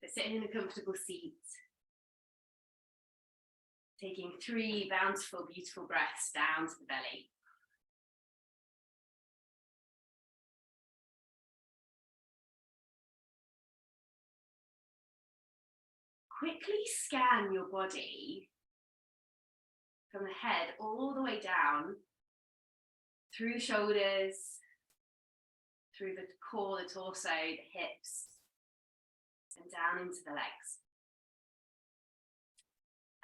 So sitting in a comfortable seat, taking 3 bountiful, beautiful breaths down to the belly. Quickly scan your body from the head all the way down, through the shoulders, through the core, the torso, the hips, and down into the legs.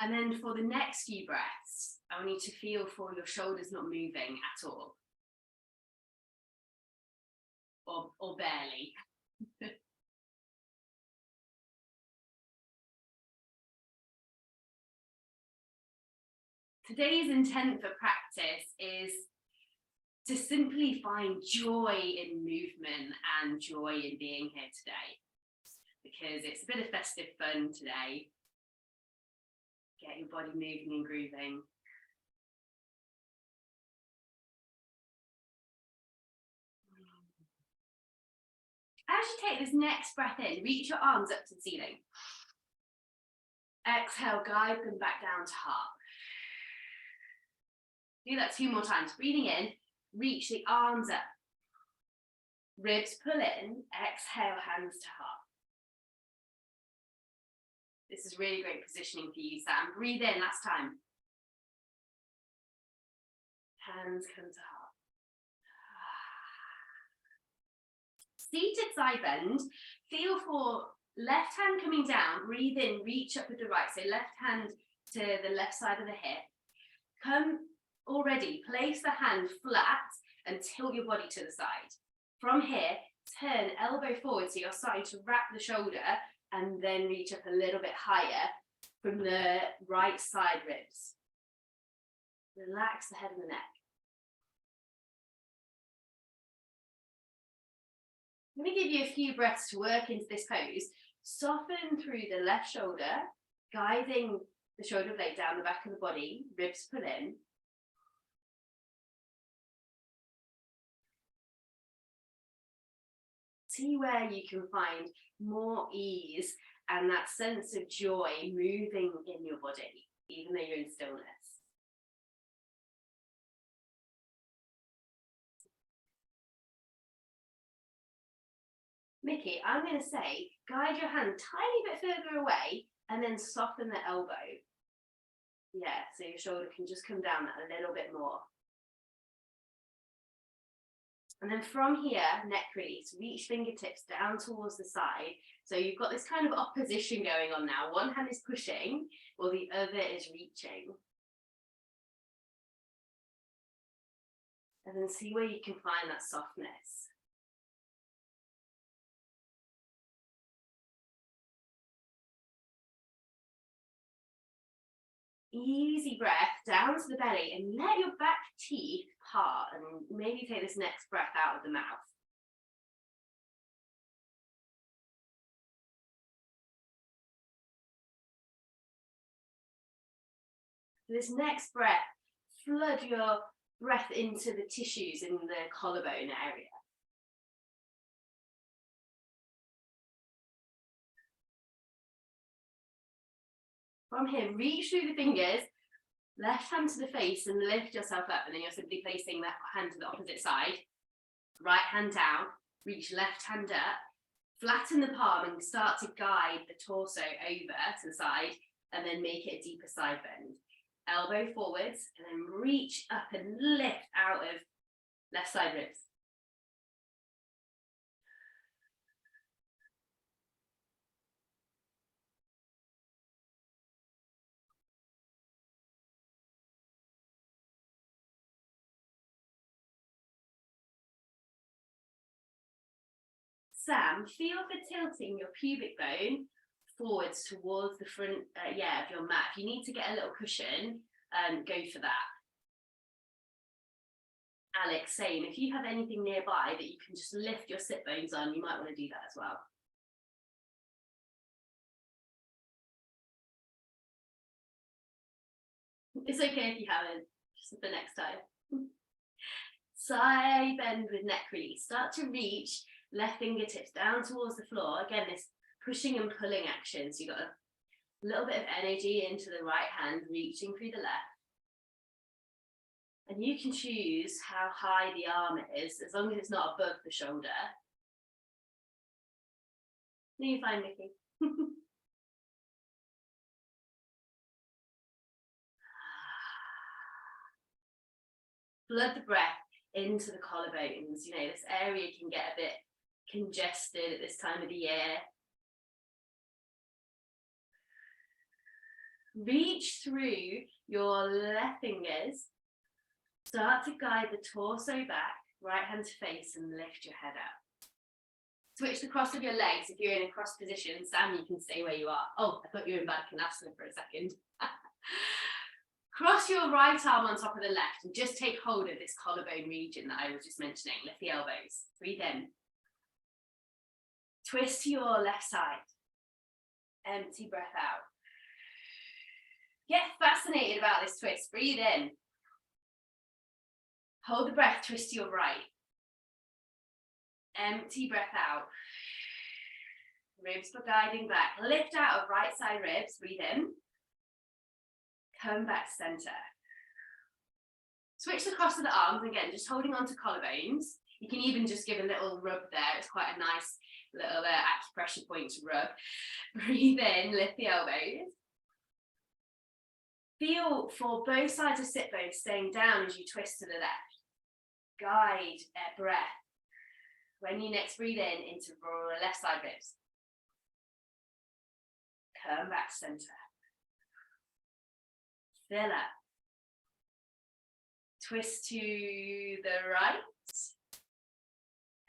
And then for the next few breaths, I want you to feel for your shoulders not moving at all. Or barely. Today's intent for practice is to simply find joy in movement and joy in being here today. Because it's a bit of festive fun today. Get your body moving and grooving. As you take this next breath in, reach your arms up to the ceiling. Exhale, guide them back down to heart. Do that 2 more times. Breathing in, reach the arms up. Ribs pull in, exhale, hands to heart. This is really great positioning for you, Sam. Breathe in, last time. Hands come to heart. Seated side bend. Feel for left hand coming down. Breathe in, reach up with the right. So left hand to the left side of the hip. Come already, place the hand flat and tilt your body to the side. From here, turn elbow forward so you're starting to wrap the shoulder and then reach up a little bit higher from the right side ribs. Relax the head and the neck. I'm going to give you a few breaths to work into this pose. Soften through the left shoulder, guiding the shoulder blade down the back of the body, ribs pull in. See where you can find more ease and that sense of joy moving in your body, even though you're in stillness. Mickey, I'm going to say, guide your hand tiny bit further away and then soften the elbow. Yeah, so your shoulder can just come down a little bit more. And then from here, neck release, reach fingertips down towards the side. So you've got this kind of opposition going on now. One hand is pushing, while the other is reaching. And then see where you can find that softness. Easy breath down to the belly and let your back teeth part and maybe take this next breath out of the mouth. This next breath, flood your breath into the tissues in the collarbone area. From here, reach through the fingers, left hand to the face and lift yourself up, and then you're simply placing that hand to the opposite side. Right hand down, reach left hand up, flatten the palm and start to guide the torso over to the side and then make it a deeper side bend. Elbow forwards and then reach up and lift out of left side ribs. Sam, feel for tilting your pubic bone forwards towards the front of your mat. If you need to get a little cushion, go for that. Alex, same. If you have anything nearby that you can just lift your sit bones on, you might want to do that as well. It's okay if you haven't, just for next time. Side bend with neck release. Start to reach left fingertips down towards the floor. Again, this pushing and pulling action. So you've got a little bit of energy into the right hand, reaching through the left. And you can choose how high the arm is, as long as it's not above the shoulder. You're fine, Nikki. Flood the breath into the collarbones. You know, this area can get a bit congested at this time of the year. Reach through your left fingers. Start to guide the torso back, right hand to face, and lift your head up. Switch the cross of your legs. If you're in a cross position, Sam, you can stay where you are. Oh, I thought you were in Baddha for a second. Cross your right arm on top of the left and just take hold of this collarbone region that I was just mentioning. Lift the elbows. Breathe in. Twist to your left side. Empty breath out. Get fascinated about this twist. Breathe in. Hold the breath. Twist to your right. Empty breath out. Ribs for guiding back. Lift out of right side ribs. Breathe in. Come back to center. Switch the cross of the arms again, just holding on to collarbones. You can even just give a little rub there. It's quite a nice little acupressure point to rub. Breathe in, lift the elbows. Feel for both sides of sit bones staying down as you twist to the left. Guide breath. When you next breathe in, into left side ribs. Come back to center. Fill up. Twist to the right.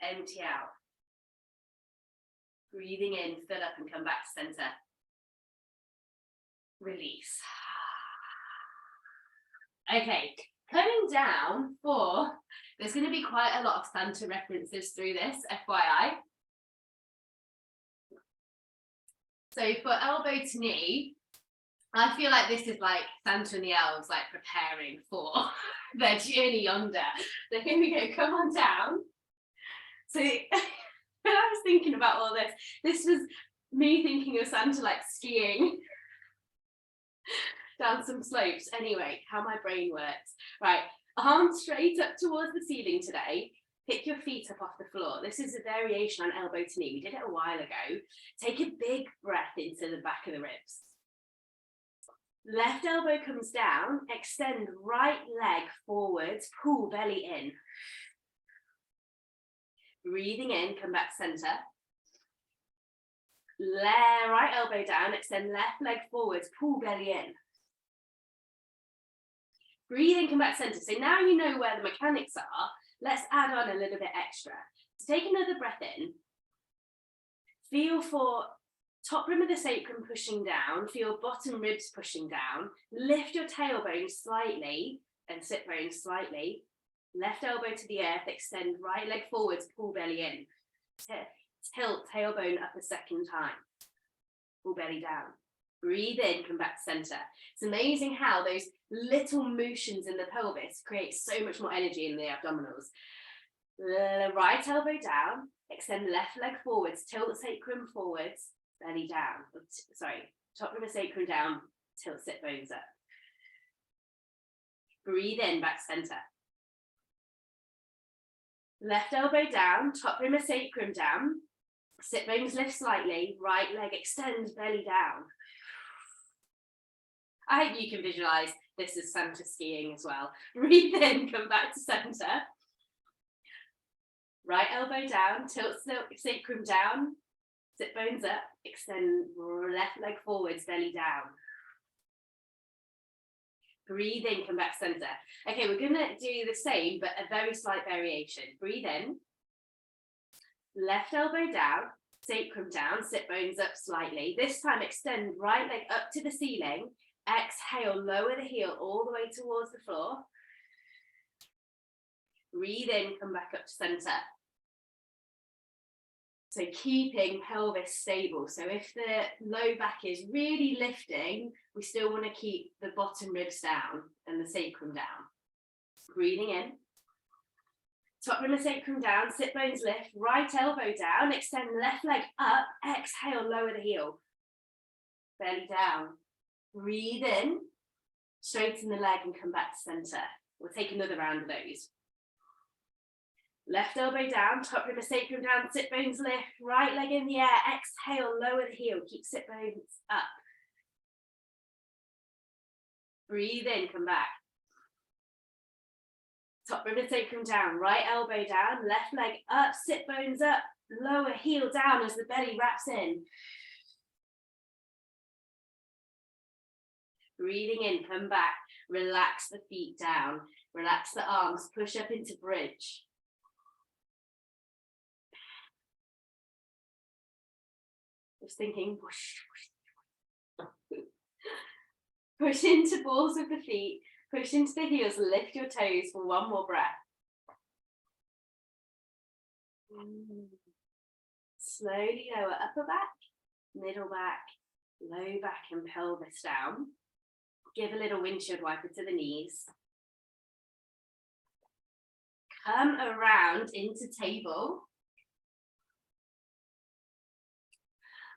Empty out. Breathing in, fill up and come back to center. Release. Okay, coming down for, there's going to be quite a lot of Santa references through this, FYI. So for elbow to knee, I feel like this is like Santa and the elves like preparing for their journey yonder. So here we go, come on down. So I was thinking about all this. This was me thinking of Santa like skiing down some slopes. Anyway, how my brain works. Right, arms straight up towards the ceiling today. Pick your feet up off the floor. This is a variation on elbow to knee. We did it a while ago. Take a big breath into the back of the ribs. Left elbow comes down, extend right leg forwards, pull belly in. Breathing in, come back center. Right elbow down, extend left leg forwards, pull belly in. Breathe in, come back center. So now you know where the mechanics are. Let's add on a little bit extra. So take another breath in. Feel for top rim of the sacrum pushing down, feel bottom ribs pushing down, lift your tailbone slightly and sit bone slightly, left elbow to the earth, extend right leg forwards, pull belly in, tilt tailbone up a second time, pull belly down, breathe in, come back to center. It's amazing how those little motions in the pelvis create so much more energy in the abdominals. Right elbow down, extend left leg forwards, tilt sacrum forwards, belly down, sorry, top rim of sacrum down, tilt sit bones up. Breathe in, back center. Left elbow down, top rim of sacrum down, sit bones lift slightly, right leg extends, belly down. I hope you can visualize this is Santa skiing as well. Breathe in, come back to center. Right elbow down, tilt sacrum down, sit bones up, extend left leg forwards, belly down. Breathe in, come back center. Okay, we're gonna do the same, but a very slight variation. Breathe in, left elbow down, sacrum down, sit bones up slightly. This time extend right leg up to the ceiling. Exhale, lower the heel all the way towards the floor. Breathe in, come back up to center. So keeping pelvis stable. So if the low back is really lifting, we still want to keep the bottom ribs down and the sacrum down. Breathing in. Top rim of sacrum down, sit bones lift, right elbow down, extend left leg up, exhale, lower the heel. Belly down. Breathe in, straighten the leg and come back to center. We'll take another round of those. Left elbow down, top rim of sacrum down, sit bones lift, right leg in the air, exhale, lower the heel, keep sit bones up. Breathe in, come back. Top rim of sacrum down, right elbow down, left leg up, sit bones up, lower heel down as the belly wraps in. Breathing in, come back, relax the feet down, relax the arms, push up into bridge. Just thinking, whoosh, whoosh. Push into balls of the feet, push into the heels, lift your toes for one more breath. Slowly lower upper back, middle back, low back and pelvis down. Give a little windshield wiper to the knees. Come around into table.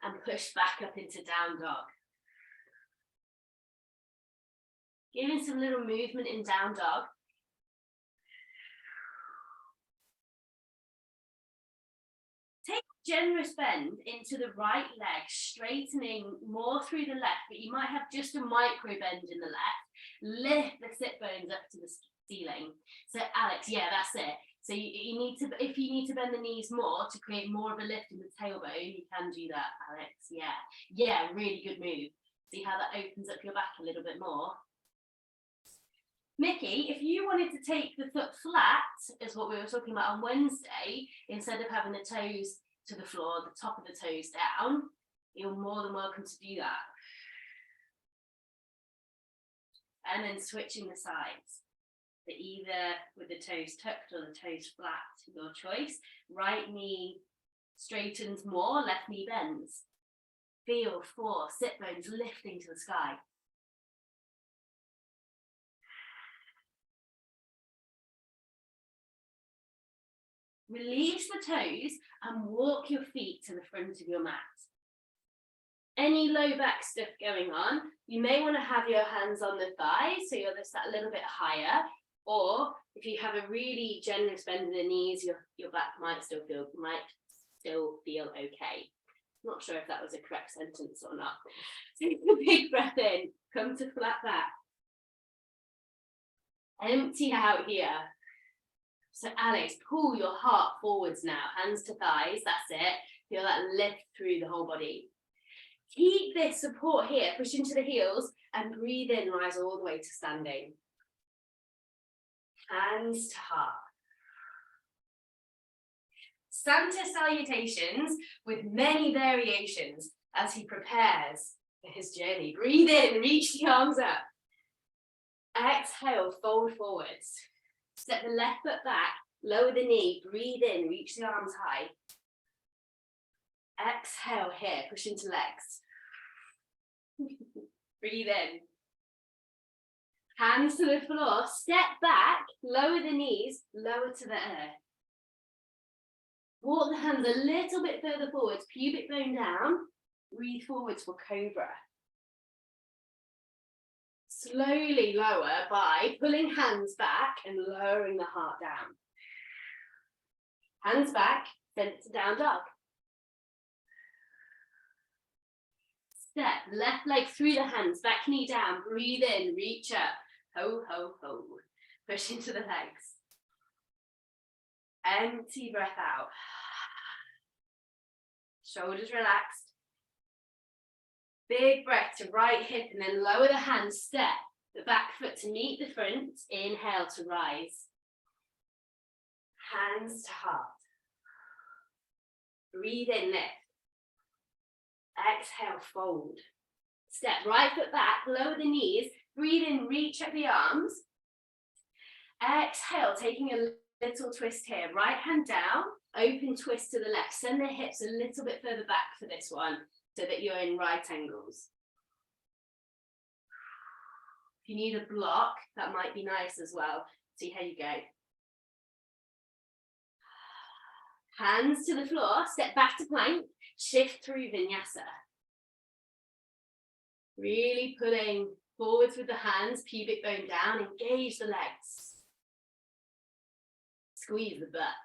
And push back up into down dog. Giving some little movement in down dog. Take a generous bend into the right leg, straightening more through the left, but you might have just a micro bend in the left. Lift the sit bones up to the ceiling. So Alex, yeah, that's it. So you need to, if you need to bend the knees more to create more of a lift in the tailbone, you can do that, Alex. Yeah, really good move. See how that opens up your back a little bit more. Mickey, if you wanted to take the foot flat, is what we were talking about on Wednesday, instead of having the toes to the floor, the top of the toes down, you're more than welcome to do that. And then switching the sides. So either with the toes tucked or the toes flat, your choice. Right knee straightens more, left knee bends. Feel 4 sit bones lifting to the sky. Release the toes and walk your feet to the front of your mat. Any low back stuff going on, you may want to have your hands on the thighs so you're just that little bit higher. Or if you have a really generous bend in the knees, your back might still feel okay. Not sure if that was a correct sentence or not. Take a big breath in, come to flat back. Empty out here. So Alex, pull your heart forwards now, hands to thighs, that's it. Feel that lift through the whole body. Keep this support here, push into the heels and breathe in, rise all the way to standing. Hands to heart. Santa salutations with many variations as he prepares for his journey. Breathe in, reach the arms up. Exhale, fold forwards. Step the left foot back, lower the knee, breathe in, reach the arms high. Exhale here, push into legs. Breathe in. Hands to the floor, step back, lower the knees, lower to the earth. Walk the hands a little bit further forwards, pubic bone down, breathe forwards for cobra. Slowly lower by pulling hands back and lowering the heart down. Hands back, send it to down dog. Step, left leg through the hands, back knee down, breathe in, reach up. Ho, ho, ho. Push into the legs. Empty breath out. Shoulders relaxed. Big breath to right hip and then lower the hands, step the back foot to meet the front. Inhale to rise. Hands to heart. Breathe in, lift. Exhale, fold. Step right foot back, lower the knees. Breathe in, reach up the arms. Exhale, taking a little twist here. Right hand down, open twist to the left. Send the hips a little bit further back for this one so that you're in right angles. If you need a block, that might be nice as well. See how you go. Hands to the floor, step back to plank, shift through vinyasa. Really pulling forwards with the hands, pubic bone down, engage the legs. Squeeze the butt,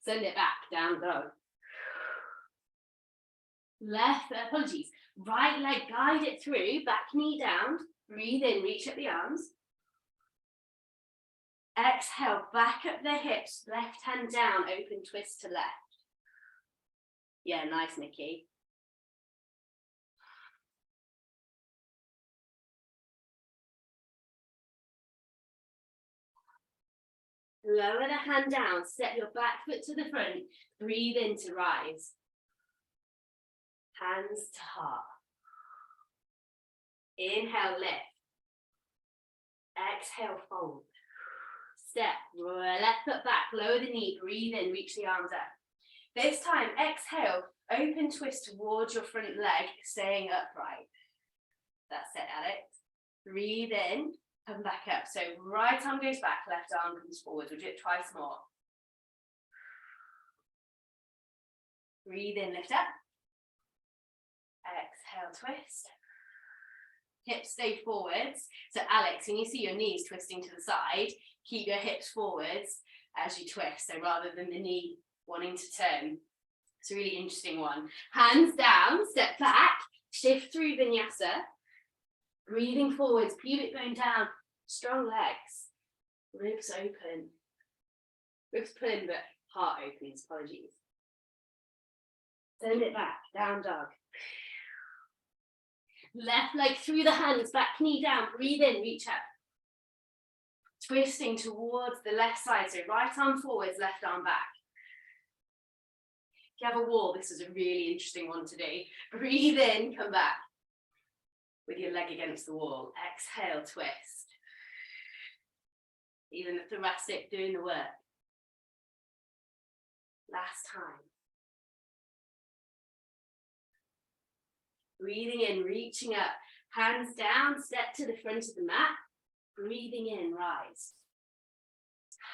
send it back, down dog. Right leg, guide it through, back knee down, breathe in, reach up the arms. Exhale, back up the hips, left hand down, open twist to left. Yeah, nice, Nikki. Lower the hand down, step your back foot to the front, breathe in to rise. Hands to heart. Inhale, lift. Exhale, fold. Step, left foot back, lower the knee, breathe in, reach the arms up. This time, exhale, open twist towards your front leg, staying upright. That's it, Alex. Breathe in, come back up. So right arm goes back, left arm comes forward. We'll do it twice more. Breathe in, lift up. Exhale, twist. Hips stay forwards. So Alex, when you see your knees twisting to the side, keep your hips forwards as you twist. So rather than the knee wanting to turn. It's a really interesting one. Hands down, step back, shift through vinyasa. Breathing forwards, pubic bone down, strong legs. Ribs open. Ribs pull in, but heart opens, apologies. Send it back, down dog. Left leg through the hands, back knee down, breathe in, reach up. Twisting towards the left side, so right arm forwards, left arm back. If you have a wall, this is a really interesting one to do. Breathe in, come back. With your leg against the wall. Exhale, twist. Even the thoracic doing the work. Last time. Breathing in, reaching up. Hands down, step to the front of the mat. Breathing in, rise.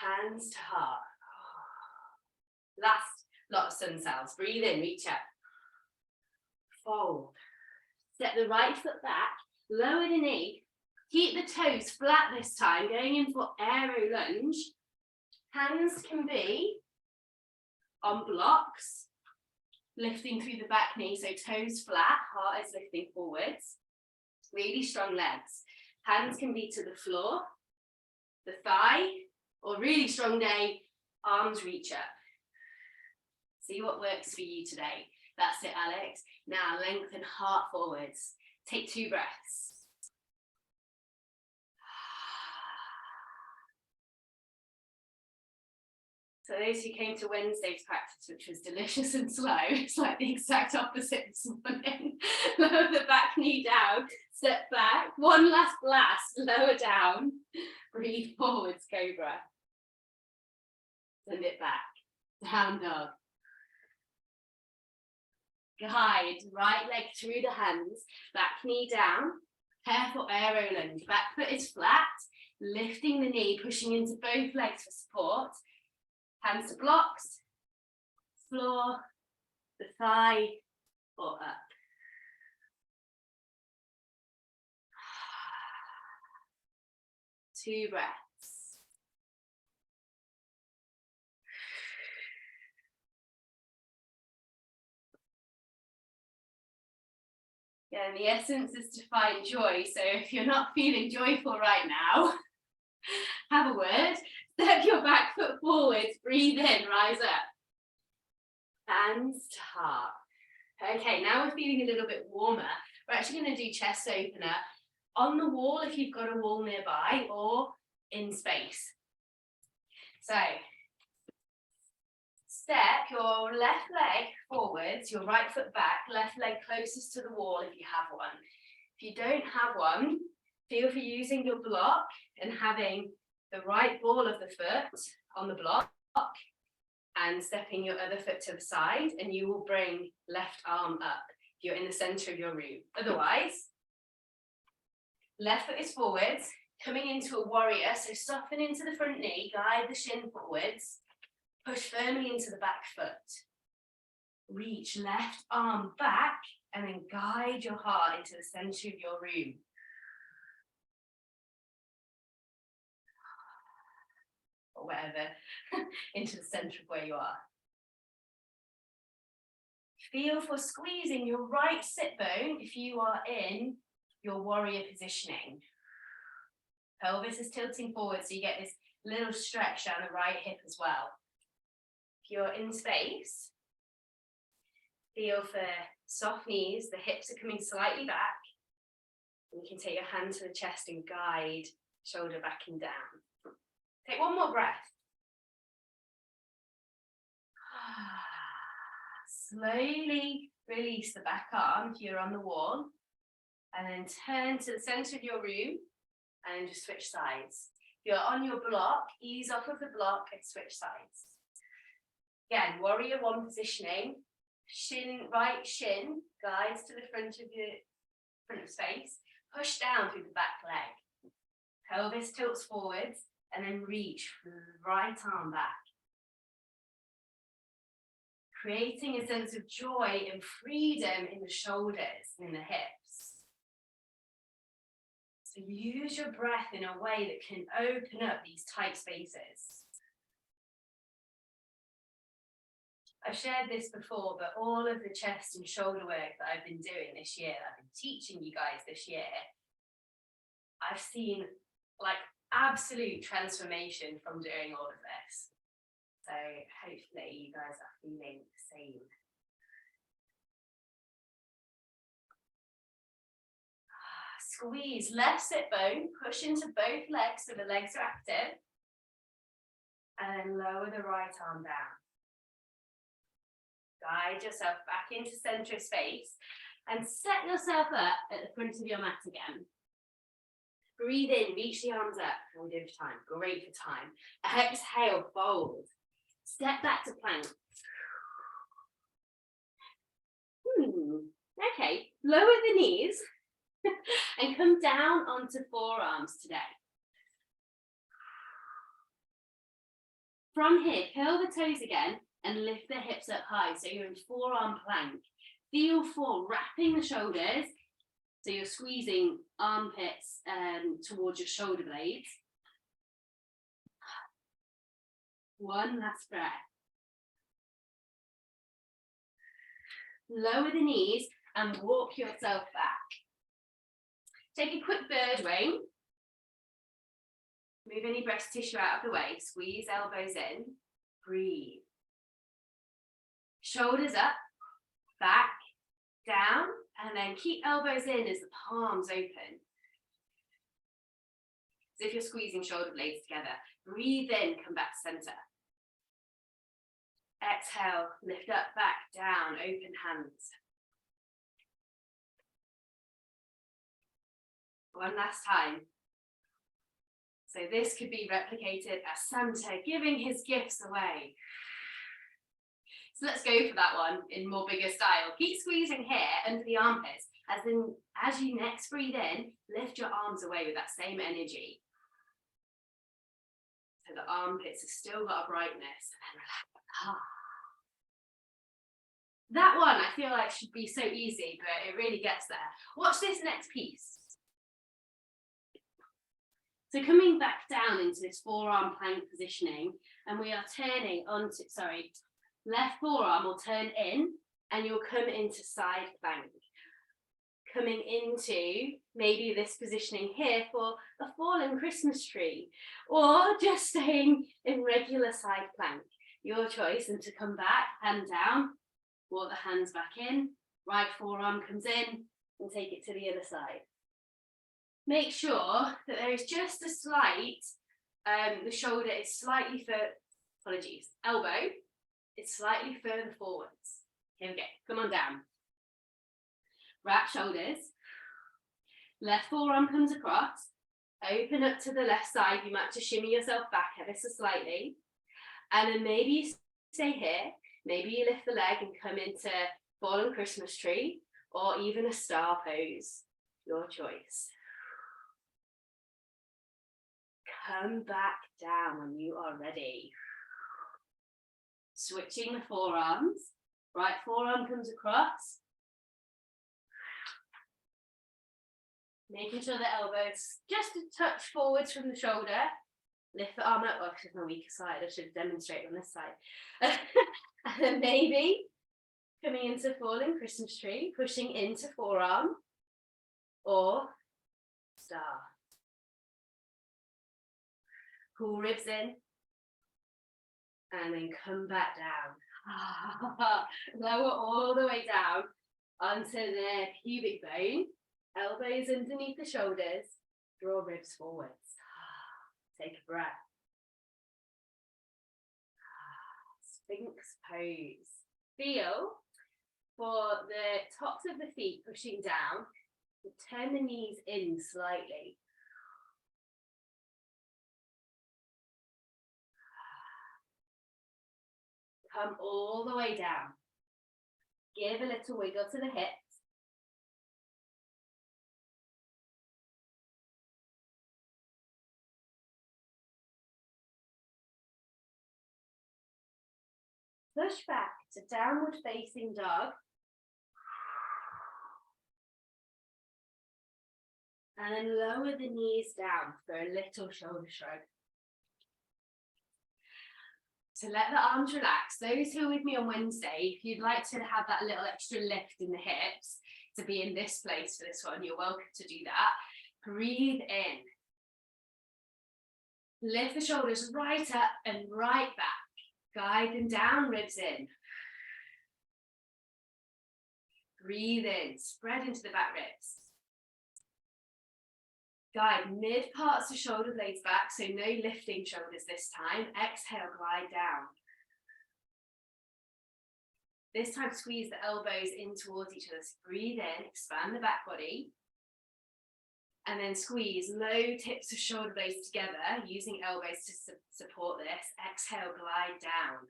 Hands to heart. Last lot of sun cells. Breathe in, reach up. Fold. Step the right foot back, lower the knee. Keep the toes flat this time, going in for aero lunge. Hands can be on blocks, lifting through the back knee, so toes flat, heart is lifting forwards. Really strong legs. Hands can be to the floor, the thigh, or really strong day, arms reach up. See what works for you today. That's it, Alex. Now lengthen heart forwards. Take 2 breaths. So those who came to Wednesday's practice, which was delicious and slow, it's like the exact opposite this morning. Lower the back knee down, step back, one last blast, lower down, breathe forwards, cobra. Send it back, down dog. Guide, right leg through the hands, back knee down, careful aero lunge, back foot is flat, lifting the knee, pushing into both legs for support. Hands to blocks, floor, the thigh, or up. Two breaths. Yeah, and the essence is to find joy. So if you're not feeling joyful right now, have a word. Step your back foot forwards, breathe in, rise up. Hands to heart. Okay, now we're feeling a little bit warmer. We're actually going to do chest opener on the wall if you've got a wall nearby, or in space. So, step your left leg forwards, your right foot back, left leg closest to the wall if you have one. If you don't have one, feel for using your block and having the right ball of the foot on the block and stepping your other foot to the side, and you will bring left arm up if you're in the center of your room. Otherwise, left foot is forwards, coming into a warrior, so soften into the front knee, guide the shin forwards, Push firmly into the back foot. Reach left arm back and then guide your heart into the center of your room. Or whatever, into the center of where you are. Feel for squeezing your right sit bone if you are in your warrior positioning. Pelvis is tilting forward, so you get this little stretch down the right hip as well. If you're in space, feel for soft knees, the hips are coming slightly back. And you can take your hand to the chest and guide shoulder back and down. Take one more breath. Slowly release the back arm if you're on the wall, and then turn to the center of your room and just switch sides. If you're on your block, ease off of the block and switch sides. Again, warrior one positioning, right shin guides to the front of space, push down through the back leg. Pelvis tilts forwards and then reach the right arm back. Creating a sense of joy and freedom in the shoulders and in the hips. So use your breath in a way that can open up these tight spaces. I've shared this before, but all of the chest and shoulder work that I've been doing this year, that I've been teaching you guys this year, I've seen like absolute transformation from doing all of this. So hopefully you guys are feeling the same. Squeeze left sit bone, push into both legs so the legs are active. And then lower the right arm down. Guide yourself back into center of space and set yourself up at the front of your mat again. Breathe in, reach the arms up. How we do for time? Great for time. Exhale, fold. Step back to plank. Okay, lower the knees and come down onto forearms today. From here, curl the toes again and lift the hips up high, so you're in forearm plank. Feel for wrapping the shoulders, so you're squeezing armpits towards your shoulder blades. One last breath. Lower the knees and walk yourself back. Take a quick bird wing. Move any breast tissue out of the way. Squeeze elbows in. Breathe. Shoulders up, back, down, and then keep elbows in as the palms open. As if you're squeezing shoulder blades together. Breathe in, come back to center. Exhale, lift up, back, down, open hands. One last time. So this could be replicated as Santa giving his gifts away. So let's go for that one in more bigger style. Keep squeezing here under the armpits. As you next breathe in, lift your arms away with that same energy. So the armpits have still got a brightness, and then relax. That one I feel like should be so easy, but it really gets there. Watch this next piece. So coming back down into this forearm plank positioning, and we are turning onto, left forearm will turn in, and you'll come into side plank. Coming into maybe this positioning here for a fallen Christmas tree, or just staying in regular side plank. Your choice. And to come back, hand down, walk the hands back in, right forearm comes in, and take it to the other side. Make sure that there is just a slight, the shoulder is slightly elbow is slightly further forwards. Here we go, come on down. Wrap shoulders, left forearm comes across, open up to the left side, you might have to shimmy yourself back ever so slightly, and then maybe you stay here, maybe you lift the leg and come into fallen Christmas tree, or even a star pose, your choice. Come back down when you are ready. Switching the forearms. Right forearm comes across. Making sure the elbows just a touch forwards from the shoulder. Lift the arm up. Oh, this is my weaker side. I should have demonstrated on this side. And then maybe coming into falling Christmas tree, pushing into forearm or star. Pull ribs in. And then come back down. Lower all the way down onto the pubic bone. Elbows underneath the shoulders. Draw ribs forwards. Take a breath. Sphinx pose. Feel for the tops of the feet pushing down. Turn the knees in slightly. Come all the way down. Give a little wiggle to the hips. Push back to downward facing dog. And then lower the knees down for a little shoulder shrug. So let the arms relax. Those who are with me on Wednesday, if you'd like to have that little extra lift in the hips to be in this place for this one, you're welcome to do that. Breathe in. Lift the shoulders right up and right back. Guide them down, ribs in. Breathe in, spread into the back ribs. Guide mid parts of shoulder blades back, so no lifting shoulders this time. Exhale, glide down. This time, squeeze the elbows in towards each other. So breathe in, expand the back body. And then squeeze low tips of shoulder blades together, using elbows to support this. Exhale, glide down.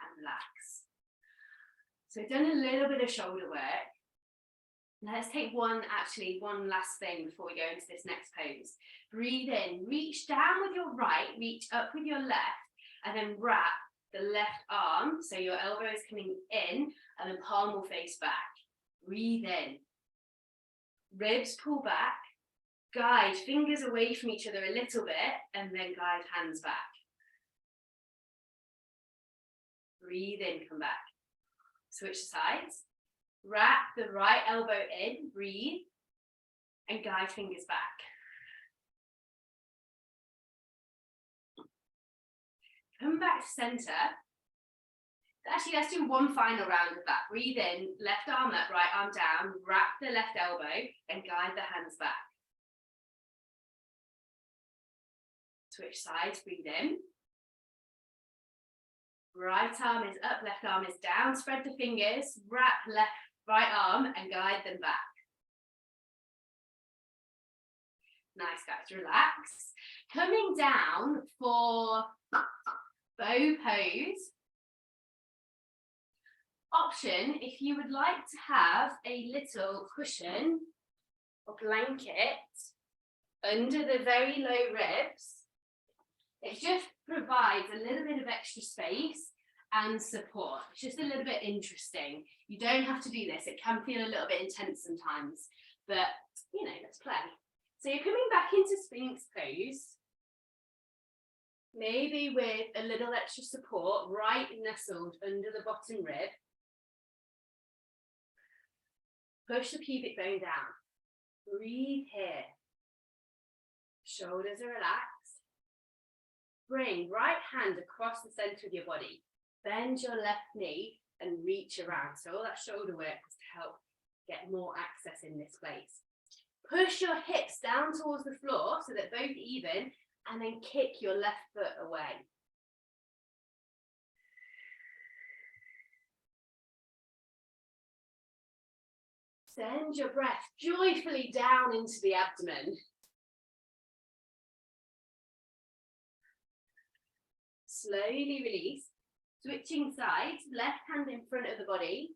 And relax. So we've done a little bit of shoulder work. Let's take one last thing before we go into this next pose. Breathe in, reach down with your right, reach up with your left, and then wrap the left arm, so your elbow is coming in, and the palm will face back. Breathe in. Ribs pull back, guide fingers away from each other a little bit, and then guide hands back. Breathe in, come back. Switch sides. Wrap the right elbow in, breathe, and guide fingers back. Come back to center. Actually, let's do one final round of that. Breathe in, left arm up, right arm down, wrap the left elbow, and guide the hands back. Switch sides, breathe in. Right arm is up, left arm is down. Spread the fingers, wrap right arm, and guide them back. Nice, guys, relax. Coming down for bow pose. Option, if you would like to have a little cushion or blanket under the very low ribs, it just provides a little bit of extra space and support. It's just a little bit interesting. You don't have to do this. It can feel a little bit intense sometimes, but you know, let's play. So you're coming back into Sphinx pose, maybe with a little extra support right nestled under the bottom rib. Push the pubic bone down. Breathe here. Shoulders are relaxed. Bring right hand across the center of your body. Bend your left knee and reach around. So all that shoulder work is to help get more access in this place. Push your hips down towards the floor so that both even, and then kick your left foot away. Send your breath joyfully down into the abdomen. Slowly release. Switching sides, left hand in front of the body.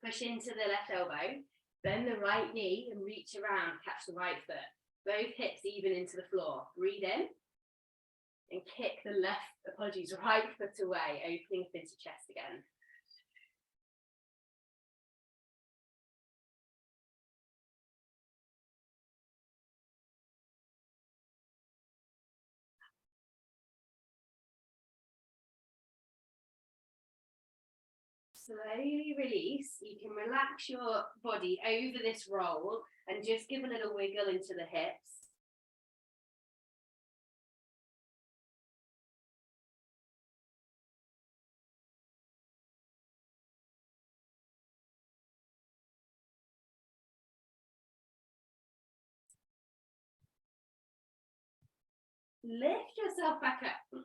Push into the left elbow. Bend the right knee and reach around, catch the right foot. Both hips even into the floor. Breathe in. and kick the right foot away, opening up into chest again. Slowly release. You can relax your body over this roll and just give a little wiggle into the hips. Lift yourself back up.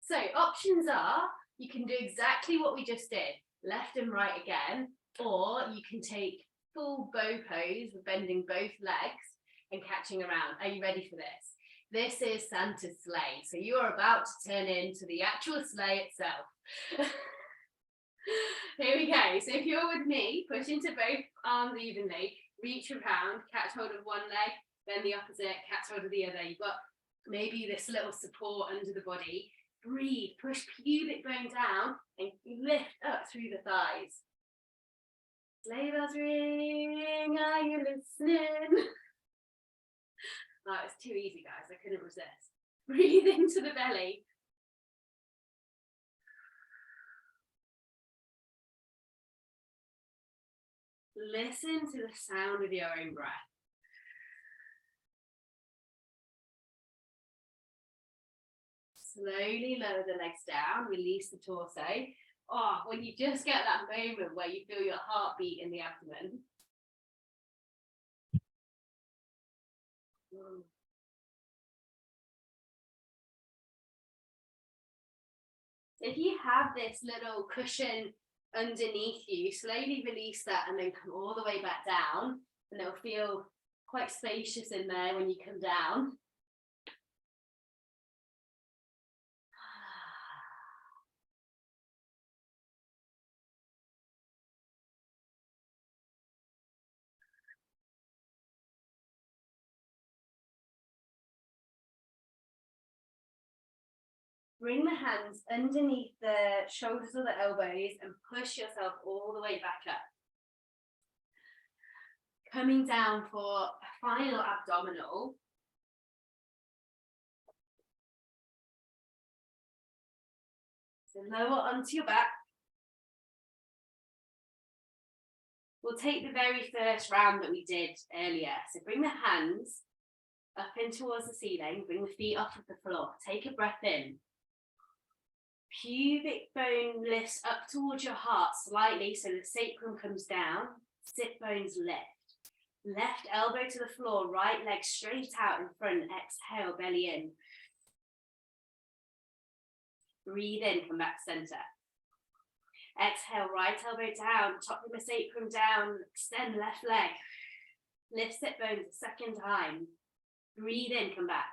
So options are, you can do exactly what we just did, left and right again, or you can take full bow pose, bending both legs and catching around. Are you ready for this? This is Santa's sleigh. So you are about to turn into the actual sleigh itself. Here we go. So if you're with me, push into both arms evenly, reach around, catch hold of one leg, then the opposite, catch hold of the other. You've got maybe this little support under the body. Breathe, push pubic bone down and lift up through the thighs. Sleigh bells ring, are you listening? Oh, it's too easy, guys. I couldn't resist. Breathe into the belly. Listen to the sound of your own breath. Slowly lower the legs down, release the torso. Oh, when you just get that moment where you feel your heartbeat in the abdomen. If you have this little cushion underneath you, slowly release that and then come all the way back down, and it'll feel quite spacious in there when you come down. Bring the hands underneath the shoulders or the elbows and push yourself all the way back up. Coming down for a final abdominal. So lower onto your back. We'll take the very first round that we did earlier. So bring the hands up in towards the ceiling, bring the feet off of the floor. Take a breath in. Pubic bone lifts up towards your heart slightly so the sacrum comes down. Sit bones lift. Left elbow to the floor, right leg straight out in front. Exhale, belly in. Breathe in, come back to center. Exhale, right elbow down, top of the sacrum down, extend left leg. Lift sit bones a second time. Breathe in, come back.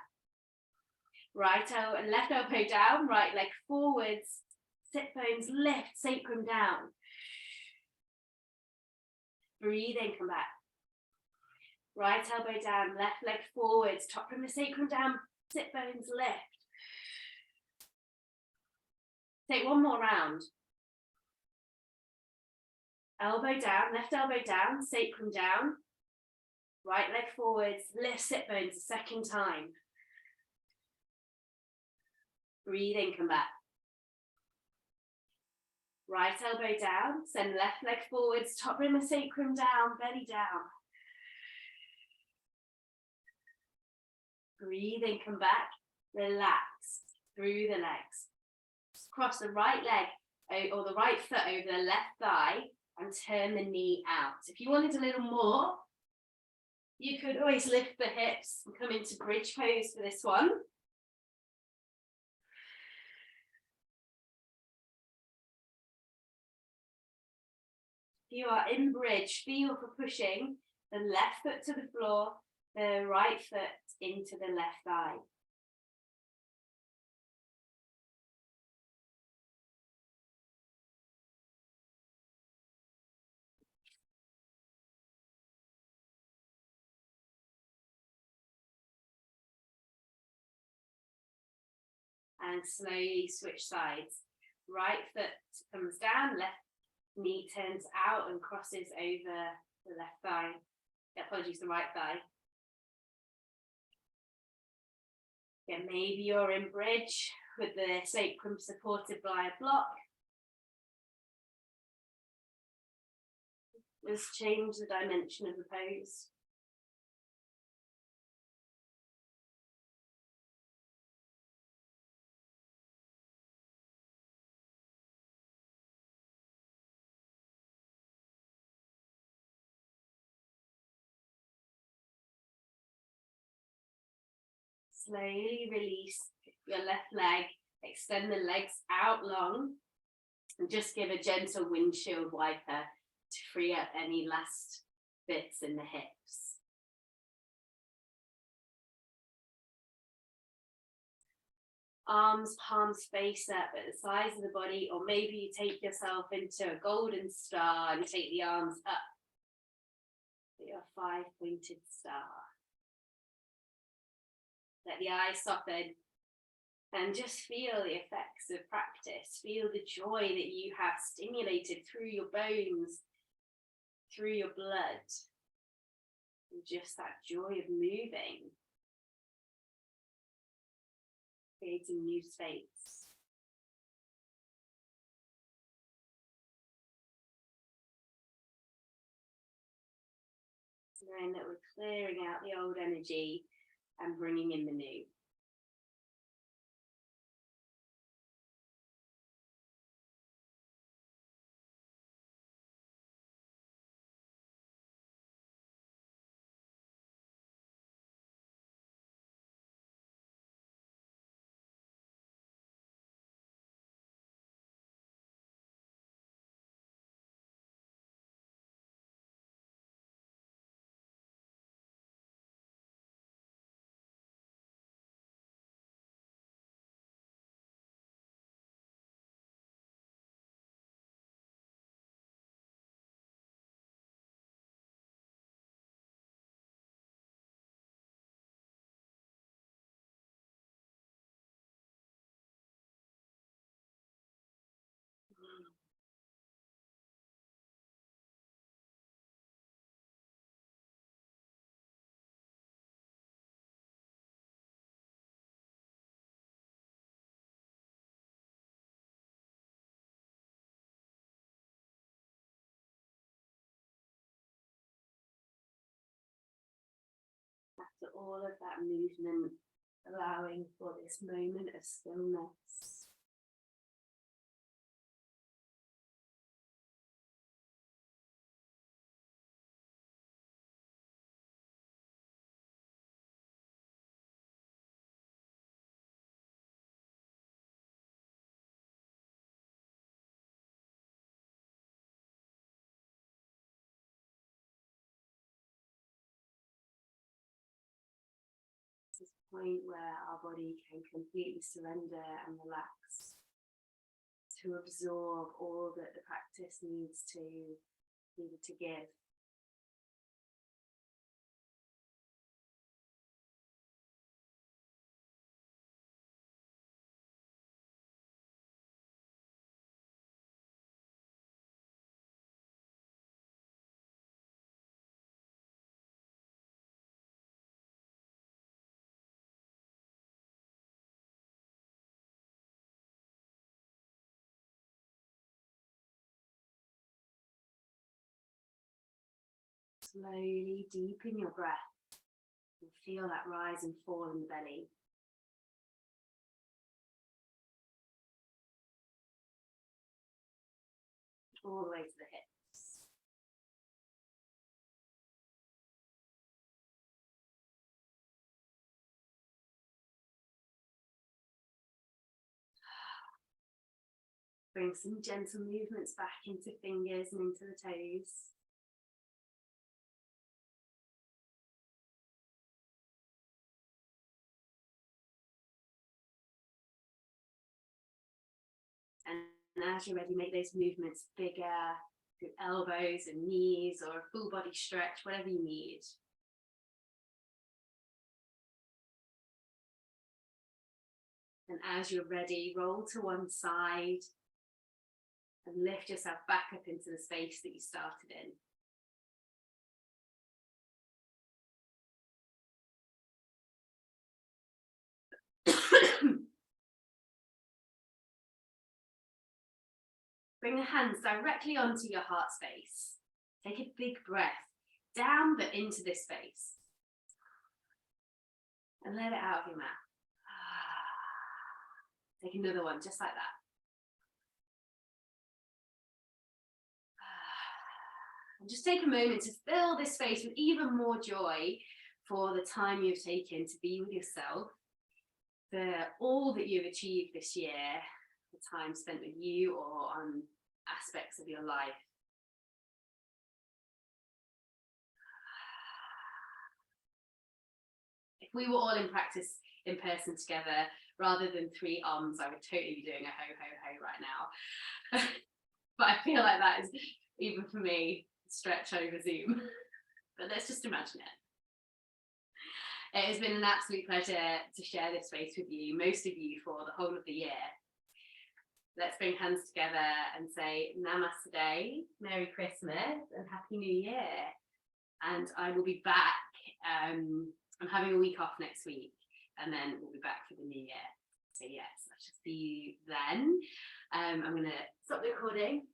Right elbow and left elbow down, right leg forwards, sit bones lift, sacrum down. Breathe in, come back. Right elbow down, left leg forwards, top from the sacrum down, sit bones lift. Take one more round. Elbow down, left elbow down, sacrum down. Right leg forwards, lift sit bones a second time. Breathe in, come back. Right elbow down, send left leg forwards, top rim of sacrum down, belly down. Breathe in, come back, relax through the legs. Cross the right leg or the right foot over the left thigh and turn the knee out. If you wanted a little more, you could always lift the hips and come into bridge pose for this one. If you are in bridge, feel for pushing the left foot to the floor, the right foot into the left thigh. And slowly switch sides. Right foot comes down, left knee turns out and crosses over the left thigh. Apologies, the right thigh. Yeah, maybe you're in bridge with the sacrum supported by a block. Let's change the dimension of the pose. Slowly release your left leg, extend the legs out long, and just give a gentle windshield wiper to free up any last bits in the hips. Arms, palms face up at the sides of the body, or maybe you take yourself into a golden star and take the arms up to your 5-pointed star. Let the eyes soften and just feel the effects of practice. Feel the joy that you have stimulated through your bones, through your blood, and just that joy of moving, creating new space. Knowing that we're clearing out the old energy and bringing in the new. After all of that movement, allowing for this moment of stillness. This point where our body can completely surrender and relax to absorb all that the practice needs to give. Slowly deepen your breath and feel that rise and fall in the belly. All the way to the hips. Bring some gentle movements back into fingers and into the toes. And as you're ready, make those movements bigger, through elbows and knees, or a full body stretch, whatever you need. And as you're ready, roll to one side and lift yourself back up into the space that you started in. Bring the hands directly onto your heart space. Take a big breath down but into this space. And let it out of your mouth. Take another one just like that. And just take a moment to fill this space with even more joy for the time you've taken to be with yourself, for all that you've achieved this year, the time spent with you or on aspects of your life. If we were all in practice in person together, rather than 3 arms, I would totally be doing a ho, ho, ho right now. But I feel like that is, even for me, stretch over Zoom. But let's just imagine it. It has been an absolute pleasure to share this space with you, most of you, for the whole of the year. Let's bring hands together and say Namaste, Merry Christmas, and Happy New Year. And I will be back. I'm having a week off next week, and then we'll be back for the new year. So yes, I shall see you then. I'm going to stop the recording.